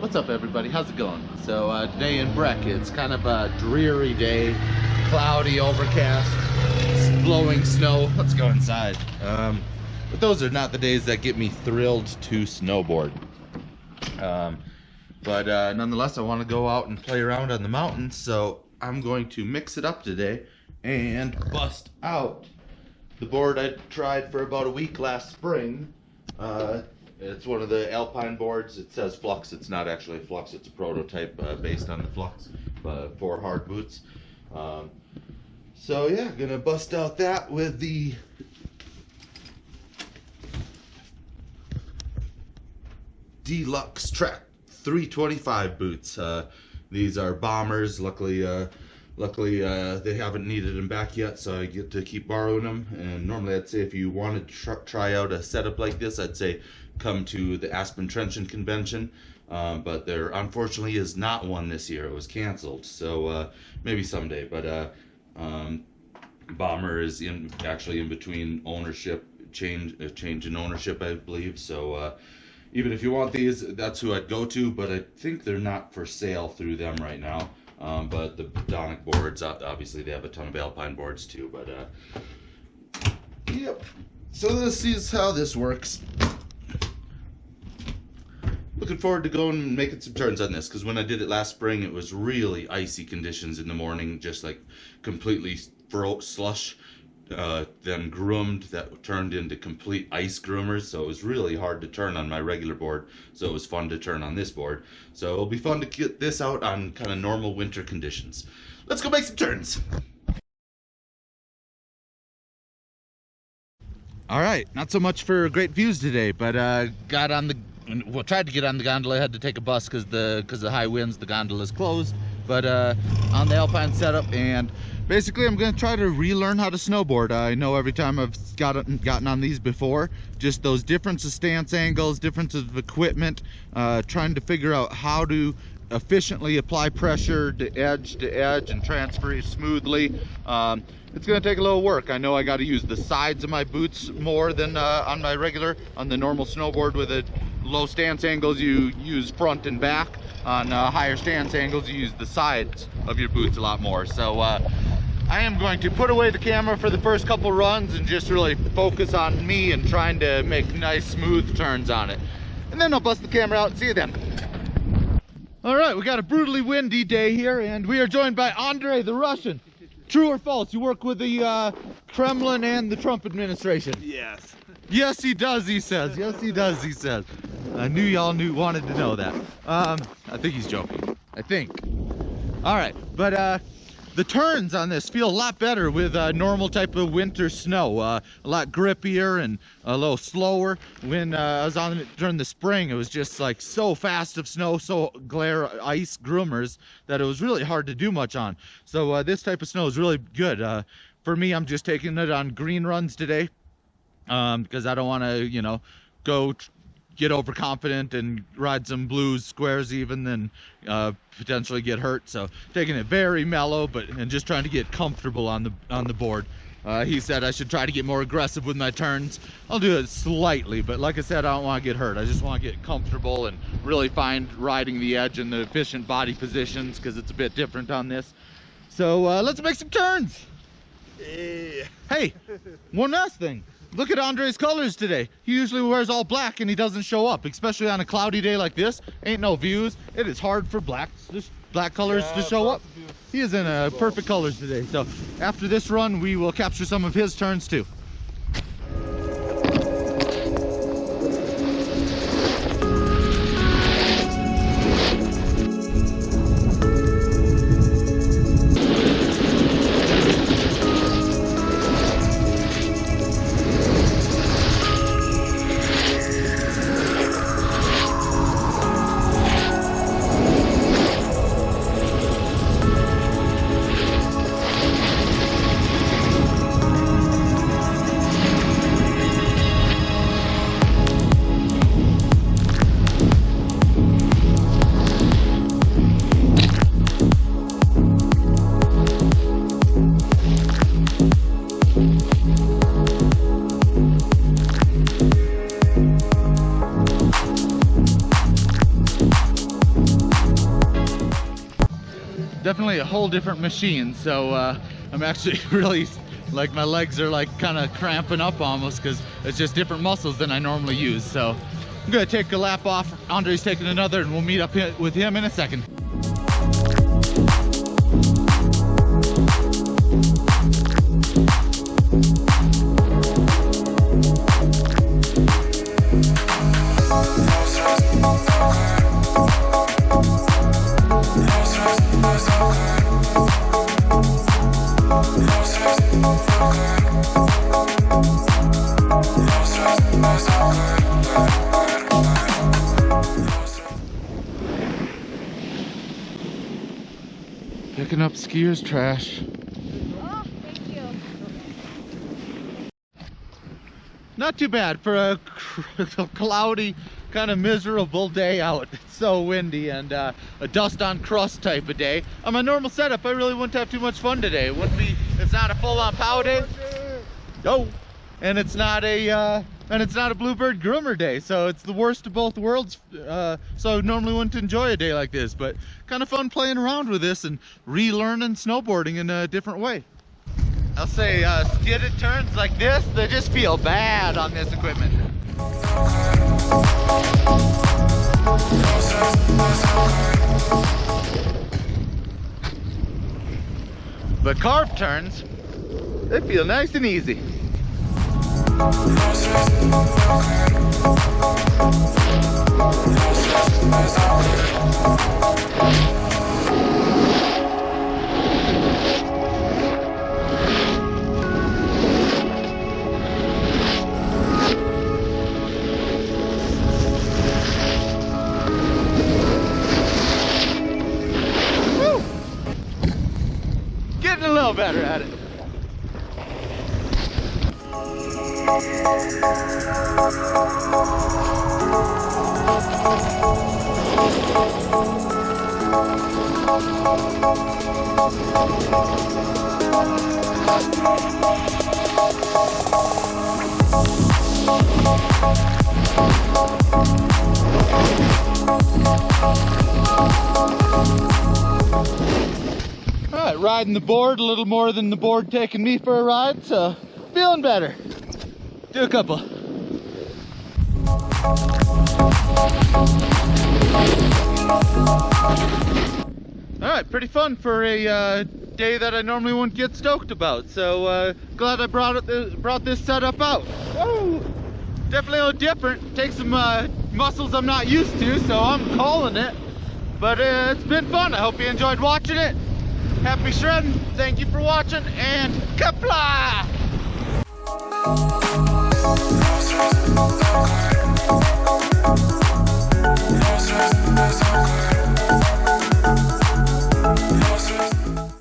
What's up, everybody? How's it going? So today in Breck, it's kind of a dreary day, cloudy, overcast, blowing snow. Let's go inside. But those are not the days that get me thrilled to snowboard. But nonetheless, I want to go out and play around on the mountains, so I'm going to mix it up today and bust out the board I tried for about a week last spring. It's one of the alpine boards. It says Flux. It's not actually Flux. It's a prototype based on the Flux for hard boots. So yeah, gonna bust out that with the Deluxe Trek 325 boots. These are bombers. Luckily they haven't needed them back yet, so I get to keep borrowing them. And normally I'd say if you wanted to try out a setup like this, I'd say come to the Aspen Trenchant Convention, but there unfortunately is not one this year. It was canceled, so maybe someday. But Bomber is actually in between ownership, change in ownership, I believe. So even if you want these, that's who I'd go to, but I think they're not for sale through them right now. But the Donic boards, obviously they have a ton of alpine boards too. But yep. So this is how this works. Looking forward to going and making some turns on this, because when I did it last spring, it was really icy conditions in the morning, just like completely slush, then groomed, that turned into complete ice groomers, so it was really hard to turn on my regular board, so it was fun to turn on this board. So it'll be fun to get this out on kind of normal winter conditions. Let's go make some turns. All right, not so much for great views today, but tried to get on the gondola. I had to take a bus because the high winds, the gondola is closed. But on the alpine setup, and basically I'm going to try to relearn how to snowboard. I know every time I've gotten on these before, just those difference of stance angles, difference of equipment, trying to figure out how to efficiently apply pressure to edge and transfer smoothly. It's going to take a little work. I know I got to use the sides of my boots more than on the normal snowboard. With a low stance angles, you use front and back. On higher stance angles, you use the sides of your boots a lot more. So I am going to put away the camera for the first couple runs and just really focus on me and trying to make nice smooth turns on it. And then I'll bust the camera out and see you then. All right, we got a brutally windy day here, and we are joined by Andre the Russian. True or false, you work with the Kremlin and the Trump administration? Yes. Yes, he does, he says. Yes, he does, he says. I knew y'all wanted to know that. I think he's joking. I think. All right, but the turns on this feel a lot better with normal type of winter snow. A lot grippier and a little slower. When I was on it during the spring, it was just like so fast of snow, so ice groomers, that it was really hard to do much on. So this type of snow is really good. For me, I'm just taking it on green runs today, because I don't want to, go get overconfident and ride some blues squares even, then potentially get hurt. So taking it very mellow, and just trying to get comfortable on the board. He said I should try to get more aggressive with my turns. I'll do it slightly, but like I said, I don't want to get hurt. I just want to get comfortable and really find riding the edge and the efficient body positions, because it's a bit different on this. So let's make some turns. Hey, one last thing. Look at Andre's colors today. He usually wears all black and he doesn't show up, especially on a cloudy day like this. Ain't no views. It is hard for black colors to show up. He is in perfect colors today. So after this run, we will capture some of his turns too. definitely a whole different machine. So I'm actually really, like, my legs are like kind of cramping up almost, because it's just different muscles than I normally use. So I'm gonna take a lap off. Andre's taking another, and we'll meet up with him in a second. Picking up skier's trash. Oh, thank you. Not too bad for a cloudy, kind of miserable day out. It's so windy and a dust on crust type of day. On my normal setup, I really wouldn't have too much fun today. It wouldn't be. It's not a full-on pow day. Oh, and it's not a bluebird groomer day. So it's the worst of both worlds. So I normally wouldn't enjoy a day like this, but kind of fun playing around with this and relearning snowboarding in a different way. I'll say skidded turns like this, they just feel bad on this equipment. But carved turns, they feel nice and easy. Getting a little better at it. Alright, riding the board, a little more than the board taking me for a ride, so feeling better. Do a couple. Alright, pretty fun for a day that I normally wouldn't get stoked about. So glad I brought this setup out. Woo! Definitely a little different. Takes some muscles I'm not used to, so I'm calling it. But it's been fun. I hope you enjoyed watching it. Happy shredding. Thank you for watching, and kapla!